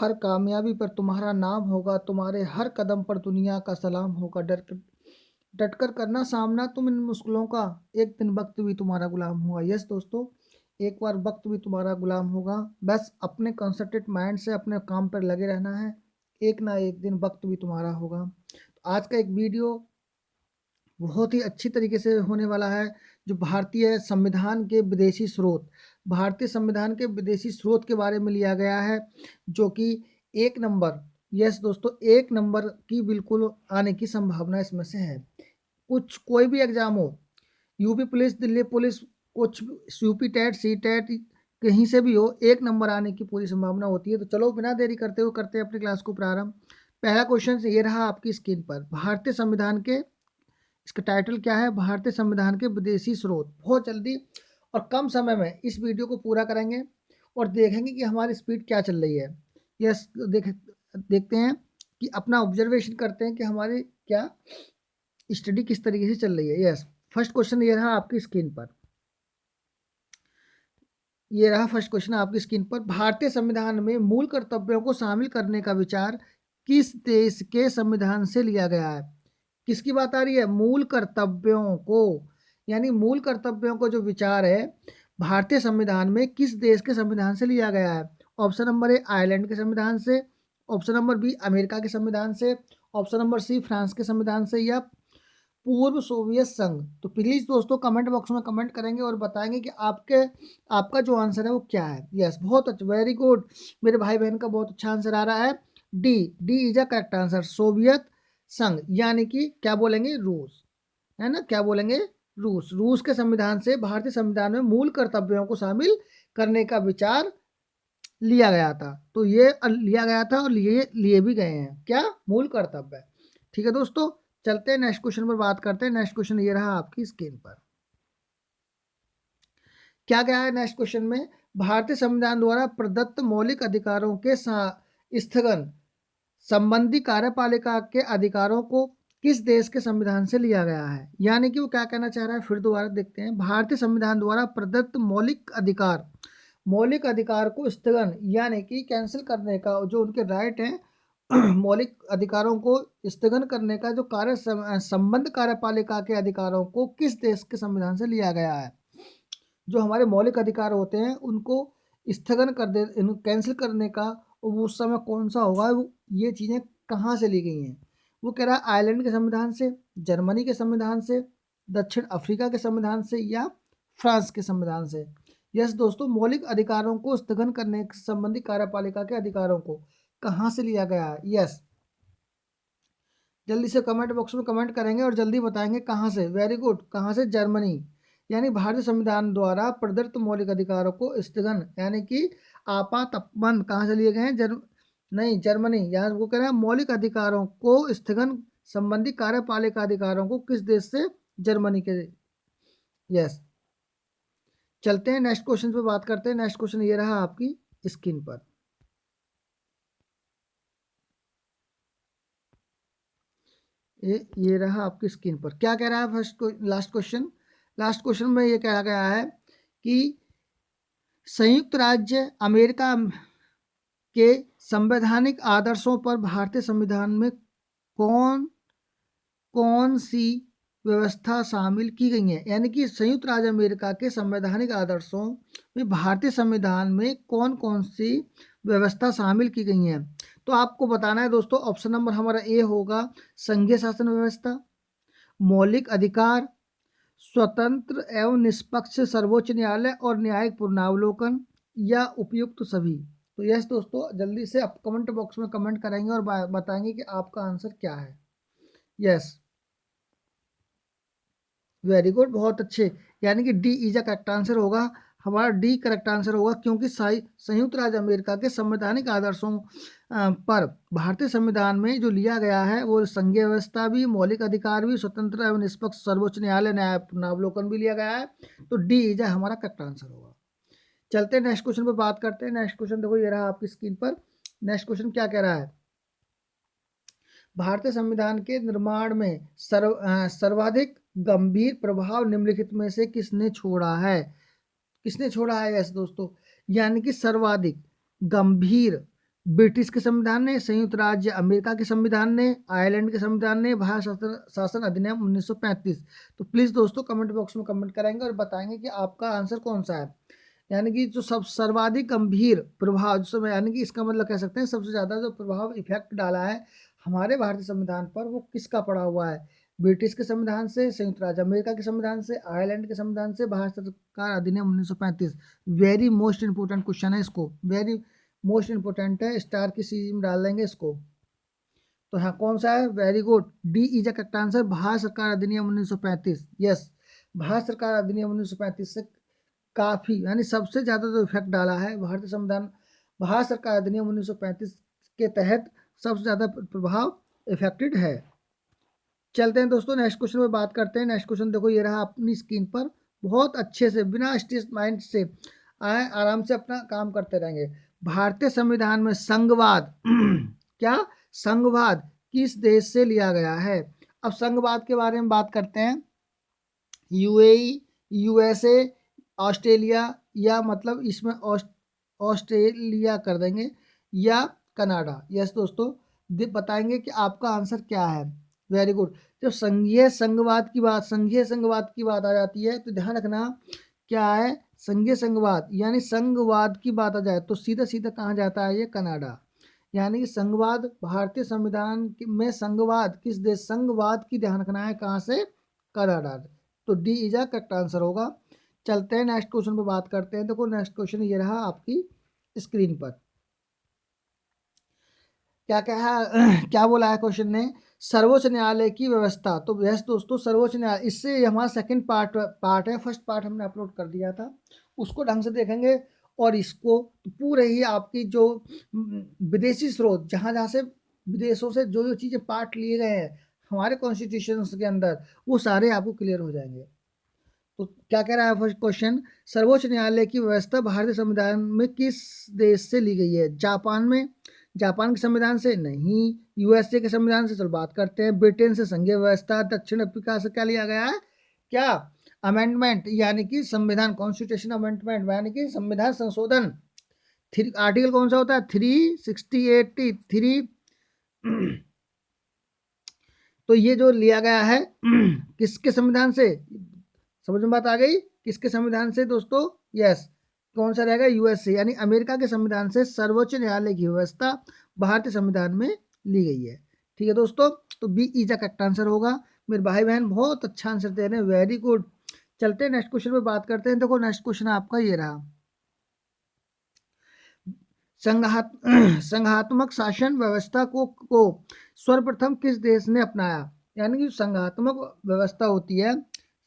हर कामयाबी पर तुम्हारा नाम होगा, तुम्हारे हर कदम पर दुनिया का सलाम होगा। डटकर करना सामना तुम इन मुश्किलों का, एक दिन वक्त भी तुम्हारा गुलाम होगा। यस दोस्तों, एक बार वक्त भी तुम्हारा गुलाम होगा। बस अपने कंसंट्रेट माइंड से अपने काम पर लगे रहना है, एक ना एक दिन वक्त भी तुम्हारा होगा। तो आज का एक वीडियो बहुत ही अच्छी तरीके से होने वाला है, जो भारतीय संविधान के विदेशी स्रोत, भारतीय संविधान के विदेशी स्रोत के बारे में लिया गया है, जो कि एक नंबर, यस दोस्तों, एक नंबर की बिल्कुल आने की संभावना इसमें से है। कुछ कोई भी एग्जाम हो, यूपी पुलिस, दिल्ली पुलिस, कुछ यूपी टेट, सी टेट, कहीं से भी हो, एक नंबर आने की पूरी संभावना होती है। तो चलो बिना देरी करते हुए करते हैं अपनी क्लास को प्रारंभ। पहला क्वेश्चन ये रहा आपकी स्क्रीन पर, भारतीय संविधान के, इसका टाइटल क्या है, भारतीय संविधान के विदेशी स्रोत। बहुत जल्दी और कम समय में इस वीडियो को पूरा करेंगे और देखेंगे कि हमारी स्पीड क्या चल रही है। यस, देखते हैं कि अपना ऑब्जर्वेशन करते हैं कि हमारी क्या स्टडी किस तरीके से चल रही है। यस, फर्स्ट क्वेश्चन ये रहा आपकी स्क्रीन पर, ये रहा फर्स्ट क्वेश्चन आपकी स्क्रीन पर। भारतीय संविधान में मूल कर्तव्यों को शामिल करने का विचार किस देश के संविधान से लिया गया है? किसकी बात आ रही है? मूल कर्तव्यों को, यानी मूल कर्तव्यों को जो विचार है भारतीय संविधान में किस देश के संविधान से लिया गया है? ऑप्शन नंबर ए आयरलैंड के संविधान से, ऑप्शन नंबर बी अमेरिका के संविधान से, ऑप्शन नंबर सी फ्रांस के संविधान से, या पूर्व सोवियत संघ। तो प्लीज दोस्तों कमेंट बॉक्स में कमेंट करेंगे और बताएंगे कि आपका जो आंसर है वो क्या है। यस, बहुत अच्छा, वेरी गुड, मेरे भाई बहन का बहुत अच्छा आंसर आ रहा है। D, D is a correct answer, Soviet संघ, यानी कि क्या बोलेंगे, रूस, है ना, क्या बोलेंगे, रूस। रूस के संविधान से भारतीय संविधान में मूल कर्तव्यों को शामिल करने का विचार लिया गया था। तो ये लिया गया था और लिए भी गए हैं, क्या, मूल कर्तव्य। ठीक है दोस्तों, चलते हैं नेक्स्ट क्वेश्चन पर बात करते हैं। नेक्स्ट क्वेश्चन ये रहा आपकी स्क्रीन पर, क्या क्या है नेक्स्ट क्वेश्चन में, भारतीय संविधान द्वारा प्रदत्त मौलिक अधिकारों के स्थगन संबंधी कार्यपालिका के अधिकारों को किस देश के संविधान से लिया गया है? यानी कि वो क्या कहना चाह रहा है, फिर दोबारा देखते हैं। भारतीय संविधान द्वारा प्रदत्त मौलिक अधिकार को स्थगन यानी कि कैंसिल करने का जो उनके राइट हैं मौलिक अधिकारों को स्थगन करने का जो संबंध कार्यपालिका के अधिकारों को किस देश के संविधान से लिया गया है? जो हमारे मौलिक अधिकार होते हैं उनको स्थगन कर दे, कैंसिल करने का उस समय कौन सा होगा, ये चीज़ें कहाँ से ली गई हैं? वो कह रहा है आयरलैंड के संविधान से, जर्मनी के संविधान से, दक्षिण अफ्रीका के संविधान से, या फ्रांस के संविधान से। यस दोस्तों, मौलिक अधिकारों को स्थगन करने संबंधी कार्यपालिका के अधिकारों को कहाँ से लिया गया है? यस, जल्दी से कमेंट बॉक्स में कमेंट करेंगे और जल्दी बताएंगे कहाँ से। वेरी गुड, कहाँ से? जर्मनी, यानी भारतीय संविधान द्वारा प्रदत्त मौलिक अधिकारों को स्थगन यानी कि आपातबंद कहाँ से लिए गए हैं? नहीं, जर्मनी। यहाँ वो कह रहे हैं मौलिक अधिकारों को स्थगन संबंधी कार्यपालिका अधिकारों को किस देश से? जर्मनी के। यस, चलते हैं नेक्स्ट क्वेश्चन पे बात करते हैं। नेक्स्ट क्वेश्चन ये रहा आपकी स्क्रीन पर, ये रहा आपकी स्क्रीन पर। क्या कह रहा है लास्ट क्वेश्चन में ये कहा गया है कि संयुक्त राज्य अमेरिका के संवैधानिक आदर्शों पर भारतीय संविधान में कौन कौन सी व्यवस्था शामिल की गई है? यानी कि संयुक्त राज्य अमेरिका के संवैधानिक आदर्शों में भारतीय संविधान में कौन कौन सी व्यवस्था शामिल की गई हैं? तो आपको बताना है दोस्तों, ऑप्शन नंबर हमारा ए होगा संघीय शासन व्यवस्था, मौलिक अधिकार, स्वतंत्र एवं निष्पक्ष सर्वोच्च न्यायालय और न्यायिक पुनरावलोकन, या उपयुक्त सभी। तो यस दोस्तों, जल्दी से आप कमेंट बॉक्स में कमेंट करेंगे और बताएंगे कि आपका आंसर क्या है। यस, वेरी गुड, बहुत अच्छे, यानी कि D is a correct answer होगा, हमारा डी करेक्ट आंसर होगा, क्योंकि संयुक्त राज्य अमेरिका के संवैधानिक आदर्शों पर भारतीय संविधान में जो लिया गया है वो संघीय व्यवस्था भी, मौलिक अधिकार भी, स्वतंत्र एवं निष्पक्ष सर्वोच्च न्यायालय न्याय पुनरावलोकन भी लिया गया है। तो डी इज अ हमारा करेक्ट आंसर होगा। चलते हैं नेक्स्ट क्वेश्चन पर बात करते हैं। नेक्स्ट क्वेश्चन देखो, ये रहा आपकी स्क्रीन पर। नेक्स्ट क्वेश्चन क्या कह रहा है, भारतीय संविधान के निर्माण में सर्वाधिक गंभीर प्रभाव निम्नलिखित में से किसने छोड़ा है? किसने छोड़ा है? यस दोस्तों, यानी कि सर्वाधिक गंभीर ब्रिटिश के संविधान ने, संयुक्त राज्य अमेरिका के संविधान ने, आयरलैंड के संविधान ने, भारत शासन अधिनियम 1935। तो प्लीज़ दोस्तों कमेंट बॉक्स में कमेंट करेंगे और बताएंगे कि आपका आंसर कौन सा है। यानी कि जो सब सर्वाधिक गंभीर प्रभाव, जो यानी कि इसका मतलब कह सकते हैं सबसे ज़्यादा जो प्रभाव इफेक्ट डाला है हमारे भारतीय संविधान पर, वो किसका पड़ा हुआ है? ब्रिटिश के संविधान से, संयुक्त राज्य अमेरिका के संविधान से, आयरलैंड के संविधान से, भारत सरकार अधिनियम 1935। वेरी मोस्ट इंपोर्टेंट क्वेश्चन है, इसको वेरी मोस्ट इंपोर्टेंट है, स्टार की सीरीज में डाल देंगे इसको। तो हाँ कौन सा है? Very good, D is the correct answer, Bharat सरकार अधिनियम 1935। यस, भारत सरकार अधिनियम 1935 से काफ़ी यानी सबसे ज़्यादा जो इफेक्ट डाला है भारतीय संविधान, भारत सरकार अधिनियम 1935 के तहत सबसे ज़्यादा प्रभाव इफेक्टेड है। चलते हैं दोस्तों नेक्स्ट क्वेश्चन पे बात करते हैं। नेक्स्ट क्वेश्चन देखो ये रहा अपनी स्क्रीन पर, बहुत अच्छे से बिना स्ट्रेस माइंड से आए आराम से अपना काम करते रहेंगे। भारतीय संविधान में संघवाद क्या संघवाद किस देश से लिया गया है? अब संघवाद के बारे में बात करते हैं। यूएई, यूएसए, ऑस्ट्रेलिया, या मतलब इसमें ऑस्ट्रेलिया कर देंगे, या कनाडा। यस दोस्तों बताएंगे कि आपका आंसर क्या है। Very good. जब संघीय संघवाद की बात आ जाती है तो ध्यान रखना क्या है, संघीय संघवाद यानी संघवाद की बात आ जाए तो सीधा सीधा कहाँ जाता है? ये कनाडा। यानी कि संघवाद, भारतीय संविधान में संघवाद किस देश, संघवाद की ध्यान रखना है कहाँ से? कनाडा। तो D is a correct answer होगा। चलते हैं नेक्स्ट क्वेश्चन पे बात करते हैं। देखो नेक्स्ट क्वेश्चन ये रहा आपकी स्क्रीन पर, क्या कहा क्या बोला है क्वेश्चन ने? सर्वोच्च न्यायालय की व्यवस्था। तो यस दोस्तों सर्वोच्च न्यायालय, इससे हमारा सेकंड पार्ट है, फर्स्ट पार्ट हमने अपलोड कर दिया था, उसको ढंग से देखेंगे। और इसको पूरे ही आपकी जो विदेशी स्रोत, जहाँ जहाँ से विदेशों से जो जो चीज़ें पार्ट लिए गए हैं हमारे कॉन्स्टिट्यूशन के अंदर, वो सारे आपको क्लियर हो जाएंगे। तो क्या कह रहा है फर्स्ट क्वेश्चन? सर्वोच्च न्यायालय की व्यवस्था भारतीय संविधान में किस देश से ली गई है? जापान में, जापान के संविधान से नहीं, यूएसए के संविधान से। चलो बात करते हैं। ब्रिटेन से संघीय व्यवस्था, दक्षिण अफ्रीका से क्या लिया गया है? क्या? अमेंडमेंट, यानी कि संविधान, कॉन्स्टिट्यूशन अमेंडमेंट यानी कि संविधान संशोधन। आर्टिकल कौन सा होता है? 368 तो ये जो लिया गया है किसके संविधान से? समझ में बात आ गई? किसके संविधान से दोस्तों? यस, कौन सा रहेगा? यूएसए यानी अमेरिका के संविधान से सर्वोच्च न्यायालय की व्यवस्था भारतीय संविधान में ली गई है। ठीक है दोस्तों, तो B is the correct answer होगा। मेरे भाई बहन बहुत अच्छा आंसर दे रहे हैं, वेरी गुड। चलते हैं नेक्स्ट क्वेश्चन पे बात करते हैं। देखो नेक्स्ट क्वेश्चन आपका ये रहा, संघात संघात्मक शासन व्यवस्था को सर्वप्रथम किस देश ने अपनाया? यानी कि संघात्मक व्यवस्था होती है,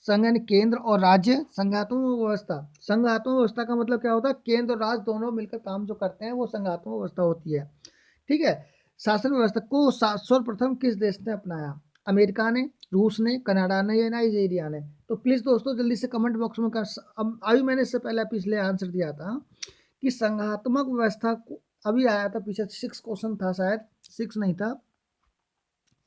संघ यानी केंद्र और राज्य, संघात्मक व्यवस्था। संघात्मक व्यवस्था का मतलब क्या होता है? केंद्र और राज्य दोनों मिलकर काम जो करते हैं वो संघात्मक व्यवस्था होती है। ठीक है, शासन व्यवस्था को सर्वप्रथम किस देश ने अपनाया? अमेरिका ने, रूस ने, कनाडा ने, या नाइजीरिया ने? तो प्लीज़ दोस्तों जल्दी से कमेंट बॉक्स में कर, अभी मैंने इससे पहले पिछले आंसर दिया था कि संघात्मक व्यवस्था को, अभी आया था पीछे 6 क्वेश्चन था शायद, 6 नहीं था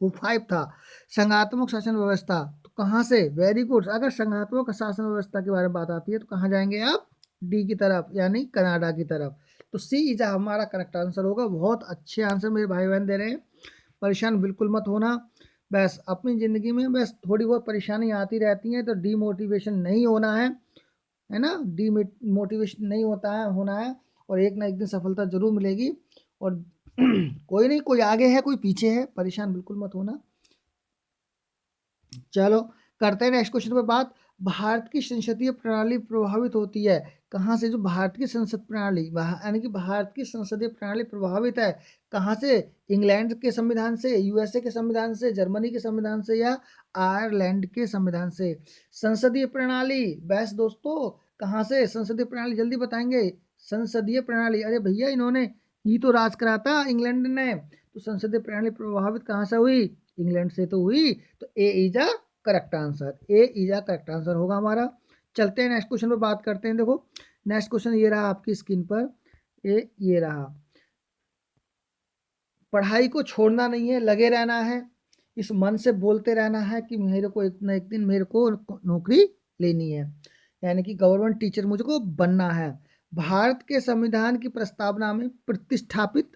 वो 5 था। संघात्मक शासन व्यवस्था तो कहाँ से? Very good. अगर संघात्मक शासन व्यवस्था के बारे में बात आती है तो कहाँ जाएंगे आप? डी की तरफ यानी कनाडा की तरफ। तो सी इज हमारा करेक्ट आंसर होगा। बहुत अच्छे आंसर मेरे भाई बहन दे रहे हैं, परेशान बिल्कुल मत होना। बस अपनी ज़िंदगी में बस थोड़ी बहुत परेशानी आती रहती है तो डीमोटिवेशन नहीं होना है ना, डीमोटिवेशन नहीं होता है, होना है, और एक ना एक दिन सफलता जरूर मिलेगी। और कोई नहीं, कोई आगे है कोई पीछे है, परेशान बिल्कुल मत होना। चलो करते हैं नेक्स्ट क्वेश्चन पे बात। भारत की संसदीय प्रणाली प्रभावित होती है कहाँ से? जो भारत की संसद प्रणाली यानी कि भारत की संसदीय प्रणाली प्रभावित है कहाँ से? इंग्लैंड के संविधान से, यूएसए के संविधान से, जर्मनी के संविधान से, या आयरलैंड के संविधान से? संसदीय प्रणाली बेस्ट दोस्तों, कहाँ से संसदीय प्रणाली? जल्दी बताएंगे। संसदीय प्रणाली, अरे भैया इन्होंने ही तो राज करा था इंग्लैंड ने, तो संसदीय प्रणाली प्रभावित कहाँ से हुई? इंग्लैंड से तो हुई। तो A is a correct answer, A is a correct answer होगा हमारा। चलते हैं नेक्स्ट क्वेश्चन पे बात करते हैं। देखो नेक्स्ट क्वेश्चन ये रहा आपकी स्क्रीन पर, ये रहा, पढ़ाई को छोड़ना नहीं है, लगे रहना है, इस मन से बोलते रहना है कि मेरे को एक ना एक दिन मेरे को नौकरी लेनी है, यानी कि गवर्नमेंट टीचर मुझको बनना है। भारत के संविधान की प्रस्तावना में प्रतिष्ठापित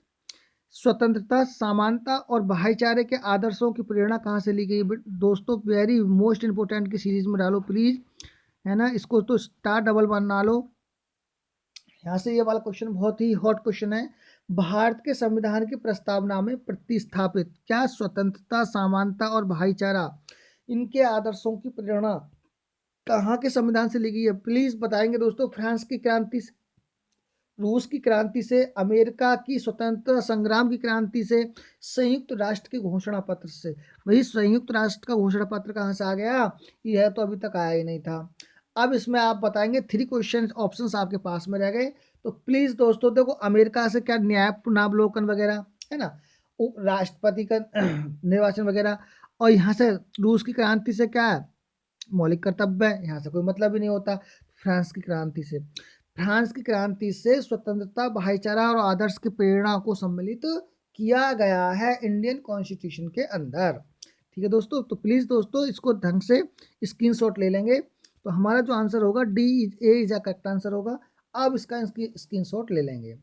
स्वतंत्रता, समानता और भाईचारे के आदर्शों की प्रेरणा कहाँ से ली गई? दोस्तों वेरी मोस्ट इंपोर्टेंट की सीरीज में डालो प्लीज, है ना, इसको तो स्टार डबल बना लो। यहाँ से ये वाला क्वेश्चन बहुत ही हॉट क्वेश्चन है। भारत के संविधान की प्रस्तावना में प्रतिस्थापित क्या स्वतंत्रता, समानता और भाईचारा इनके आदर्शों की प्रेरणा कहाँ के संविधान से ली गई है? प्लीज बताएंगे दोस्तों। फ्रांस की क्रांति से, रूस की क्रांति से, अमेरिका की स्वतंत्रता संग्राम की क्रांति से, संयुक्त राष्ट्र के घोषणा पत्र से। वही संयुक्त राष्ट्र का घोषणा पत्र कहाँ से आ गया? यह तो अभी तक आया ही नहीं था। अब इसमें आप बताएंगे, 3 क्वेश्चन ऑप्शंस आपके पास में रह गए। तो प्लीज दोस्तों देखो, अमेरिका से क्या न्यायावलोकन वगैरह, है ना, राष्ट्रपति का निर्वाचन वगैरह, और यहाँ से रूस की क्रांति से क्या है? मौलिक कर्तव्य है, यहाँ से कोई मतलब ही नहीं होता। फ्रांस की क्रांति से, फ्रांस की क्रांति से स्वतंत्रता, भाईचारा और आदर्श की प्रेरणा को सम्मिलित किया गया है इंडियन कॉन्स्टिट्यूशन के अंदर। ठीक है दोस्तों, तो प्लीज दोस्तों इसको ढंग से स्क्रीनशॉट ले लेंगे। तो हमारा जो आंसर होगा D A is a correct answer होगा। अब इसका स्क्रीनशॉट ले लेंगे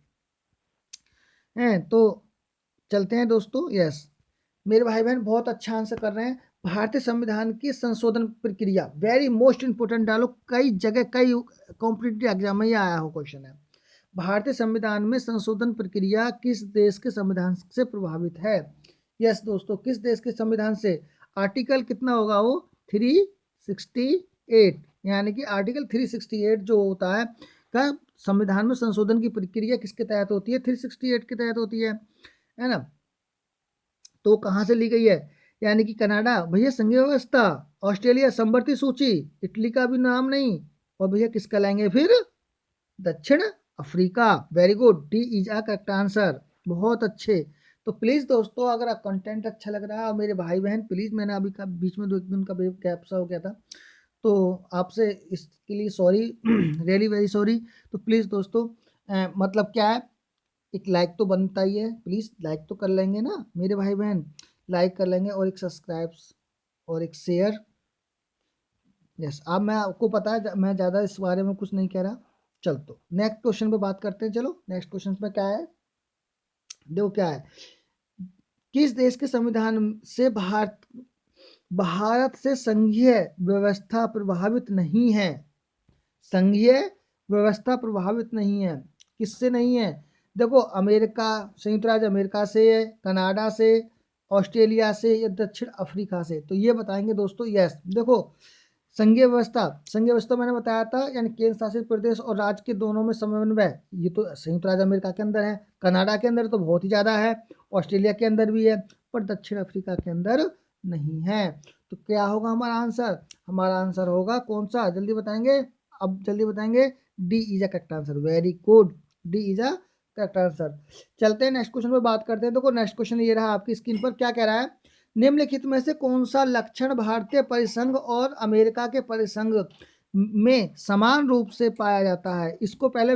हैं। तो चलते हैं दोस्तों। यस, मेरे भाई बहन बहुत अच्छा आंसर कर रहे हैं। भारतीय संविधान की संशोधन प्रक्रिया, वेरी मोस्ट इंपोर्टेंट डालो, कई जगह कई कॉम्पिटिटिव एग्जाम में ये आया हो क्वेश्चन है। भारतीय संविधान में संशोधन प्रक्रिया किस देश के संविधान से प्रभावित है? यस दोस्तों, किस देश के संविधान से? आर्टिकल कितना होगा वो? 368, यानी कि आर्टिकल 368 जो होता है का संविधान में संशोधन की प्रक्रिया किसके तहत होती है? 368 के तहत होती है ना। तो कहाँ से ली गई है? यानी कि कनाडा, भैया संघीय व्यवस्था, ऑस्ट्रेलिया समवर्ती सूची, इटली का भी नाम नहीं, और भैया किसका लाएंगे फिर? दक्षिण Africa. Very good, D is a correct answer. बहुत अच्छे। तो प्लीज दोस्तों, अगर आप कंटेंट अच्छा लग रहा है, और मेरे भाई बहन प्लीज, मैंने अभी का बीच में 2 दिन का गैप सा हो गया था, तो आपसे इसके लिए सॉरी, रियली वेरी सॉरी। तो प्लीज दोस्तों, मतलब क्या है, एक लाइक तो बनता ही है, प्लीज़ लाइक तो कर लेंगे ना मेरे भाई बहन, लाइक कर लेंगे, और एक सब्सक्राइब और एक शेयर। यस, अब मैं आपको पता है मैं ज़्यादा इस बारे में कुछ नहीं कह रहा। चल, तो नेक्स्ट क्वेश्चन पे बात करते हैं। चलो नेक्स्ट क्वेश्चन में क्या है, देखो क्या है। किस देश के संविधान से भारत से संघीय व्यवस्था प्रभावित नहीं है? संघीय व्यवस्था प्रभावित नहीं है, किससे नहीं है? देखो, अमेरिका, संयुक्त राज्य अमेरिका से, कनाडा से, ऑस्ट्रेलिया से, या दक्षिण अफ्रीका से। तो ये बताएंगे दोस्तों। यस, देखो, संघीय व्यवस्था, संघीय व्यवस्था मैंने बताया था, यानी केंद्र शासित प्रदेश और राज्य के दोनों में समन्वय, ये तो संयुक्त राज्य अमेरिका के अंदर है। कनाडा के अंदर तो बहुत ही ज़्यादा है, ऑस्ट्रेलिया के अंदर भी है, पर दक्षिण अफ्रीका के अंदर नहीं है। तो क्या होगा हमारा आंसर? हमारा आंसर होगा कौन सा? जल्दी बताएंगे, अब जल्दी बताएंगे। D is a correct answer. Very good, D is a correct answer. चलते हैं नेक्स्ट क्वेश्चन पे बात करते हैं। देखो नेक्स्ट क्वेश्चन ये रहा आपकी स्क्रीन पर, क्या कह रहा है? निम्नलिखित में से कौन सा लक्षण भारतीय परिसंघ और अमेरिका के परिसंघ में समान रूप से पाया जाता है? इसको पहले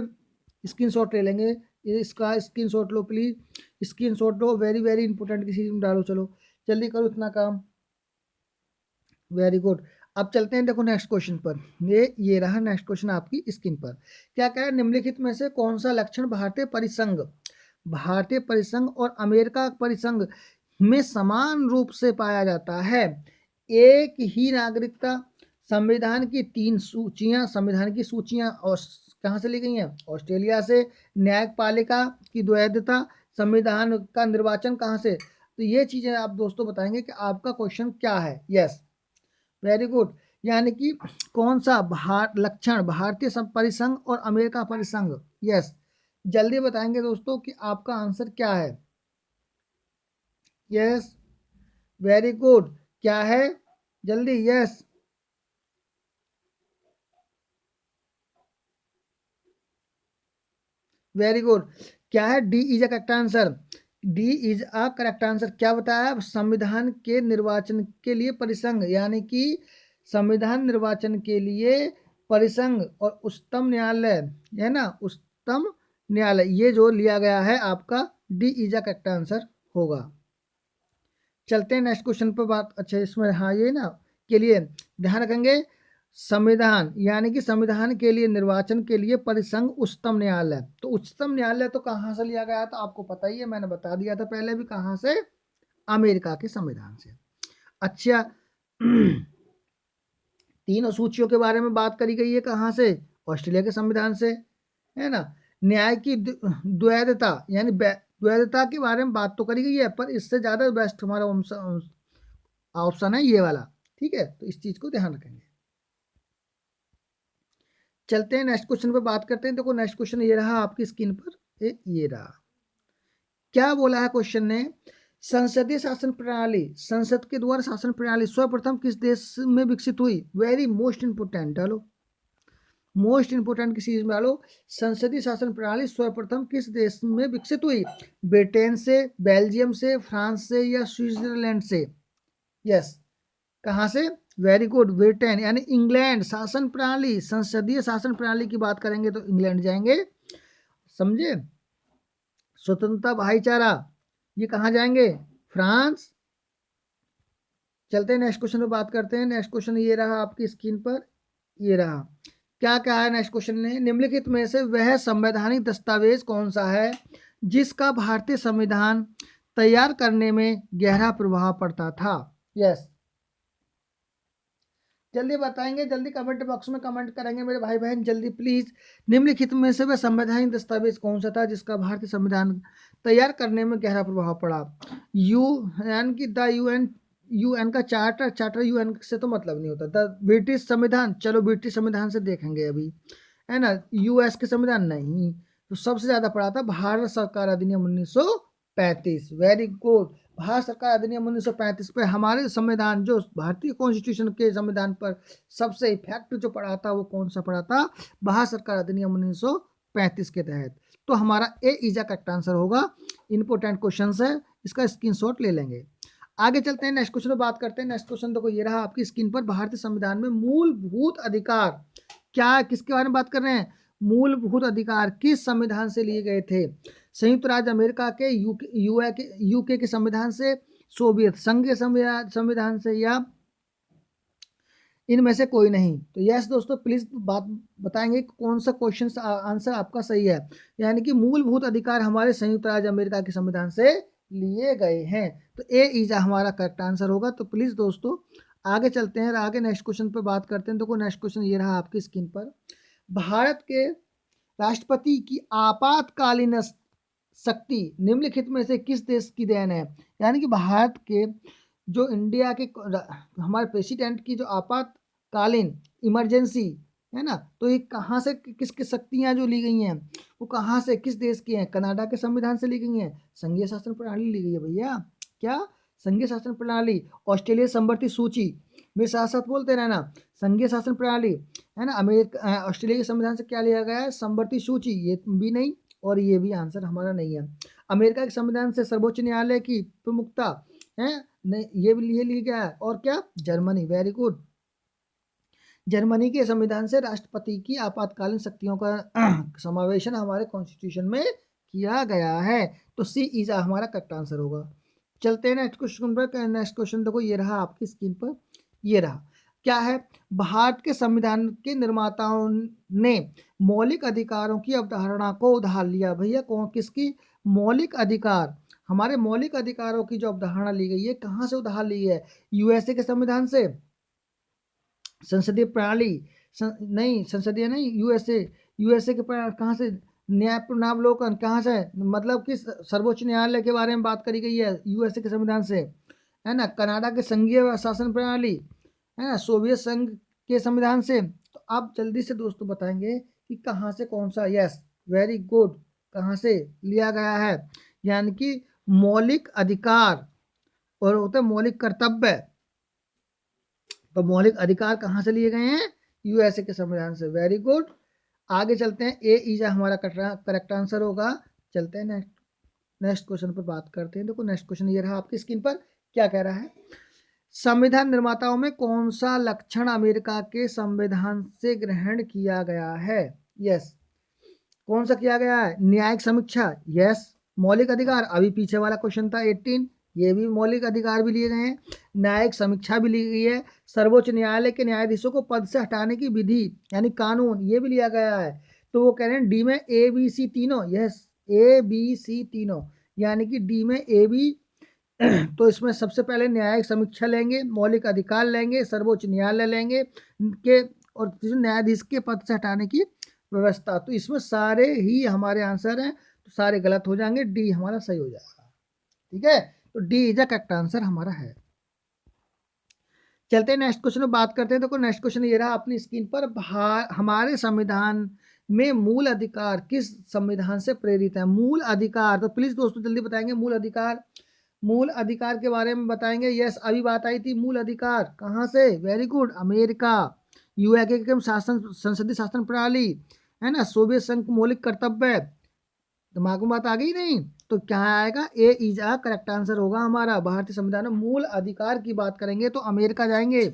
स्क्रीनशॉट ले लेंगे, इसका screenshot low please, screenshot low, very very important किसी में डालो। चलो जल्दी करो इतना काम। Very good. अब चलते हैं देखो नेक्स्ट क्वेश्चन पर। ये रहा नेक्स्ट क्वेश्चन आपकी स्क्रीन पर। क्या कह रहा है? निम्नलिखित में से कौन सा लक्षण भारतीय परिसंघ और अमेरिका परिसंघ में समान रूप से पाया जाता है? एक ही नागरिकता, संविधान की 3 सूचियां, संविधान की सूचियां और कहाँ से ली गई हैं? ऑस्ट्रेलिया से। न्यायपालिका की द्वैधता, संविधान का निर्वाचन कहाँ से? तो ये चीजें आप दोस्तों बताएंगे कि आपका क्वेश्चन क्या है। Yes, very good. यानी कि कौन सा लक्षण भारतीय परिसंघ और अमेरिका परिसंघ? यस, जल्दी बताएंगे दोस्तों कि आपका आंसर क्या है। यस, वेरी गुड, क्या है? जल्दी, यस, वेरी गुड, क्या है? D is a correct answer. D is a correct answer. क्या बताया? संविधान के निर्वाचन के लिए परिसंघ, यानी कि संविधान निर्वाचन के लिए परिसंघ और उच्चतम न्यायालय, है ना, उच्चतम न्यायालय, ये जो लिया गया है आपका D is a correct answer होगा। चलते हैं नेक्स्ट क्वेश्चन पर बात। अच्छा इसमें, हाँ ये ना के लिए ध्यान रखेंगे, संविधान यानी कि संविधान के लिए निर्वाचन के लिए परिसंघ उच्चतम न्यायालय। तो उच्चतम न्यायालय तो कहाँ से लिया गया था आपको पता ही है, मैंने बता दिया था पहले भी, कहाँ से, अमेरिका के संविधान से। अच्छा, तीन सूचियों के बारे में बात करी गई है कहाँ से, ऑस्ट्रेलिया के संविधान से, है ना। न्याय की द्वैधता यानी द्वैधता के बारे में बात तो करी गई है, पर इससे ज्यादा बेस्ट हमारा ऑप्शन है ये वाला, ठीक है। तो इस चीज को ध्यान रखेंगे। चलते हैं नेक्स्ट क्वेश्चन पे बात करते हैं। देखो नेक्स्ट क्वेश्चन ये रहा आपकी स्क्रीन पर, ये रहा। क्या बोला है क्वेश्चन ने, संसदीय शासन प्रणाली, संसद के द्वारा शासन प्रणाली सर्वप्रथम किस देश में विकसित हुई। वेरी मोस्ट इंपोर्टेंट, डालो मोस्ट इंपोर्टेंट किस चीज में डालो, संसदीय शासन प्रणाली सर्वप्रथम किस देश में विकसित हुई। ब्रिटेन से, बेल्जियम से, फ्रांस से या स्विट्जरलैंड से। यस, कहाँ से, वेरी गुड, ब्रिटेन यानी इंग्लैंड। शासन प्रणाली, संसदीय शासन प्रणाली की बात करेंगे तो इंग्लैंड जाएंगे, समझे। स्वतंत्रता भाईचारा, ये कहाँ जाएंगे, फ्रांस। चलते हैं नेक्स्ट क्वेश्चन पे बात करते हैं। नेक्स्ट क्वेश्चन ये रहा आपकी स्क्रीन पर, ये रहा। क्या क्या है नेक्स्ट क्वेश्चन ने, निम्नलिखित में से वह संवैधानिक दस्तावेज कौन सा है जिसका भारतीय संविधान तैयार करने में गहरा प्रभाव पड़ता था। यस, जल्दी बताएंगे, जल्दी कमेंट बॉक्स में कमेंट करेंगे मेरे भाई बहन, जल्दी प्लीज। निम्नलिखित में से वह संवैधानिक दस्तावेज कौन सा था जिसका भारतीय संविधान तैयार करने में गहरा प्रभाव पड़ा। यूएन की द यूएन का चार्टर यूएन से तो मतलब नहीं होता। द ब्रिटिश संविधान, चलो ब्रिटिश संविधान से देखेंगे अभी, है ना। यूएस के संविधान नहीं, तो सबसे ज्यादा पड़ा था भारत सरकार अधिनियम 1935। वेरी गुड, भारत सरकार अधिनियम 1935 पे हमारे संविधान, जो भारतीय कॉन्स्टिट्यूशन के संविधान पर सबसे इफेक्ट जो पड़ा था वो कौन सा पड़ा था, भारत सरकार अधिनियम 1935 के तहत। तो हमारा ए इज करेक्ट आंसर होगा। इंपोर्टेंट क्वेश्चन है, इसका स्क्रीनशॉट ले लेंगे। आगे चलते हैं, नेक्स्ट क्वेश्चन पर बात करते हैं। नेक्स्ट क्वेश्चन देखो ये रहा आपकी स्क्रीन पर, भारतीय संविधान में मूलभूत अधिकार, क्या किसके बारे में बात कर रहे हैं, मूलभूत अधिकार किस संविधान से लिए गए थे। संयुक्त राज्य अमेरिका के, यूके के संविधान से, सोवियत संघ के संविधान से, या इनमें से कोई नहीं। तो यस दोस्तों, प्लीज बात बताएंगे कौन सा क्वेश्चन आंसर आपका सही है। यानी कि मूलभूत अधिकार हमारे संयुक्त राज्य अमेरिका के संविधान से लिए गए हैं। तो ए इज हमारा करेक्ट आंसर होगा। तो प्लीज दोस्तों आगे चलते हैं, आगे नेक्स्ट क्वेश्चन पर बात करते हैं। देखो नेक्स्ट क्वेश्चन ये रहा आपकी स्क्रीन पर, भारत के राष्ट्रपति की आपातकालीन शक्ति निम्नलिखित में से किस देश की देन है। यानी कि भारत के जो इंडिया के हमारे प्रेसिडेंट की जो आपातकालीन इमरजेंसी है ना, तो ये कहाँ से, किसकी शक्तियाँ जो ली गई हैं वो कहाँ से, किस देश की हैं। कनाडा के संविधान से ली गई हैं, संघीय शासन प्रणाली ली गई है भैया, क्या, संघीय शासन प्रणाली। ऑस्ट्रेलिया संवर्ती सूची में साथ साथ बोलते रहना, संघीय शासन प्रणाली, है ना। अमेरिका ऑस्ट्रेलिया के संविधान से क्या लिया गया है, संवर्ती सूची, ये भी नहीं और ये भी आंसर हमारा नहीं है। अमेरिका के संविधान से सर्वोच्च न्यायालय की प्रमुखता है, नहीं ये भी लिया गया है। और क्या, जर्मनी, वेरी गुड, जर्मनी के संविधान से राष्ट्रपति की आपातकालीन शक्तियों का समावेशन हमारे कॉन्स्टिट्यूशन में किया गया है। तो सी इज हमारा करेक्ट आंसर होगा। चलते हैं नेक्स्ट क्वेश्चन पर। नेक्स्ट क्वेश्चन देखो ये रहा आपकी स्क्रीन पर, ये रहा, क्या है, भारत के संविधान के निर्माताओं ने मौलिक अधिकारों की अवधारणा को उधार लिया। भैया कौन, किसकी, मौलिक अधिकार, हमारे मौलिक अधिकारों की जो अवधारणा ली गई है कहाँ से उधार ली है, यूएसए के संविधान से, संसदीय प्रणाली, नहीं संसदीय नहीं, यूएसए के कहाँ से, न्याय पुनरावलोकन कहाँ से, मतलब कि सर्वोच्च न्यायालय के बारे में बात करी गई है यूएसए के संविधान से, है ना। कनाडा के संघीय शासन प्रणाली, है ना, सोवियत संघ के संविधान से। तो आप जल्दी से दोस्तों बताएंगे कि कहाँ से कौन सा। यस, वेरी गुड, कहाँ से लिया गया है, यानी कि मौलिक अधिकार और होते मौलिक कर्तव्य। तो मौलिक अधिकार कहाँ से लिए गए हैं, यूएसए के संविधान से। वेरी गुड, आगे चलते हैं, ए इज हमारा करेक्ट आंसर होगा। चलते हैं नेक्स्ट क्वेश्चन पर बात करते हैं। देखो नेक्स्ट क्वेश्चन ये रहा आपकी स्क्रीन पर, क्या कह रहा है, संविधान निर्माताओं में कौन सा लक्षण अमेरिका के संविधान से ग्रहण किया गया है। यस, कौन सा किया गया है, न्यायिक समीक्षा, यस, मौलिक अधिकार, अभी पीछे वाला क्वेश्चन था 18, ये भी मौलिक अधिकार भी लिए गए हैं। न्यायिक समीक्षा भी ली गई है। सर्वोच्च न्यायालय के न्यायाधीशों को पद से हटाने की विधि यानी कानून ये भी लिया गया है। तो वो कह रहे हैं डी में ए बी सी तीनों, यस ए बी सी तीनों, यानी कि डी में ए बी तो इसमें सबसे पहले न्यायिक समीक्षा लेंगे, मौलिक अधिकार लेंगे, सर्वोच्च न्यायालय लेंगे के, और न्यायाधीश के पद से हटाने की व्यवस्था। तो इसमें सारे ही हमारे आंसर हैं, तो सारे गलत हो जाएंगे, डी हमारा सही हो जाएगा। ठीक है, तो D is the correct answer हमारा है। चलते हैं नेक्स्ट क्वेश्चन में बात करते हैं। देखो नेक्स्ट क्वेश्चन ये रहा अपनी स्क्रीन पर, हमारे संविधान में मूल अधिकार किस संविधान से प्रेरित है? मूल अधिकार, तो प्लीज दोस्तों जल्दी बताएंगे मूल अधिकार। मूल अधिकार के बारे में बताएंगे। यस, अभी बात आई थी मूल अधिकार कहाँ से? Very good, America. यूएके के शासन, संसदीय शासन प्रणाली है ना, सोवियत संघ मौलिक कर्तव्य, दिमाग में बात आ गई नहीं? तो क्या आएगा? ए इज आ करेक्ट आंसर होगा हमारा। भारतीय संविधान में मूल अधिकार की बात करेंगे तो अमेरिका जाएंगे।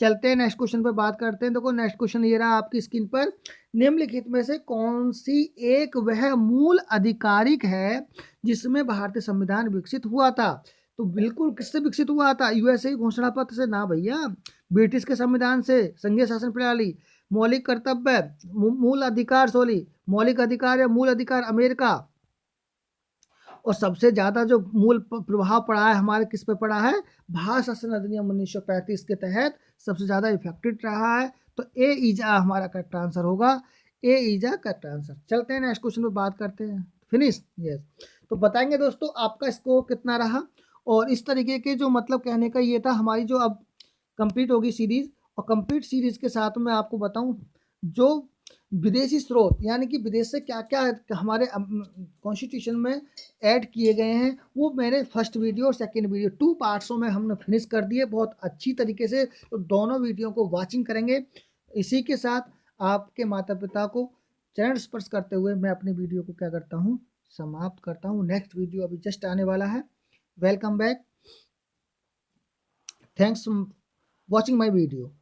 चलते हैं नेक्स्ट क्वेश्चन पर बात करते हैं। देखो नेक्स्ट क्वेश्चन ये रहा आपकी स्क्रीन पर, निम्नलिखित में से कौन सी एक वह मूल अधिकारिक है जिसमें भारतीय संविधान विकसित हुआ था? तो बिल्कुल किससे विकसित हुआ था? यूएसए घोषणा पत्र से ना भैया, ब्रिटिश के संविधान से, संघीय शासन प्रणाली, मौलिक कर्तव्य, मूल अधिकार, सॉरी मौलिक अधिकार या मूल अधिकार, अमेरिका। और सबसे ज्यादा जो मूल प्रभाव पड़ा है हमारे किस पे पड़ा है? भारत शासन अधिनियम 1935 के तहत सबसे ज्यादा इफेक्टेड रहा है। तो ए इजा हमारा करेक्ट आंसर होगा। ए इजा करेक्ट आंसर। चलते हैं नेक्स्ट क्वेश्चन पे बात करते हैं। Finish, yes. तो बताएंगे दोस्तों आपका स्कोर कितना रहा। और इस तरीके के जो मतलब कहने का ये था, हमारी जो अब कंप्लीट होगी सीरीज, और कंप्लीट सीरीज के साथ में आपको बताऊं जो विदेशी स्रोत यानी कि विदेश से क्या क्या हमारे कॉन्स्टिट्यूशन में ऐड किए गए हैं, वो मेरे फर्स्ट वीडियो और सेकंड वीडियो 2 पार्ट्सों में हमने फिनिश कर दिए बहुत अच्छी तरीके से। तो दोनों वीडियो को वॉचिंग करेंगे। इसी के साथ आपके माता पिता को चरण स्पर्श करते हुए मैं अपनी वीडियो को क्या करता हूँ, समाप्त करता हूँ। नेक्स्ट वीडियो अभी जस्ट आने वाला है। Welcome back, thanks watching my video.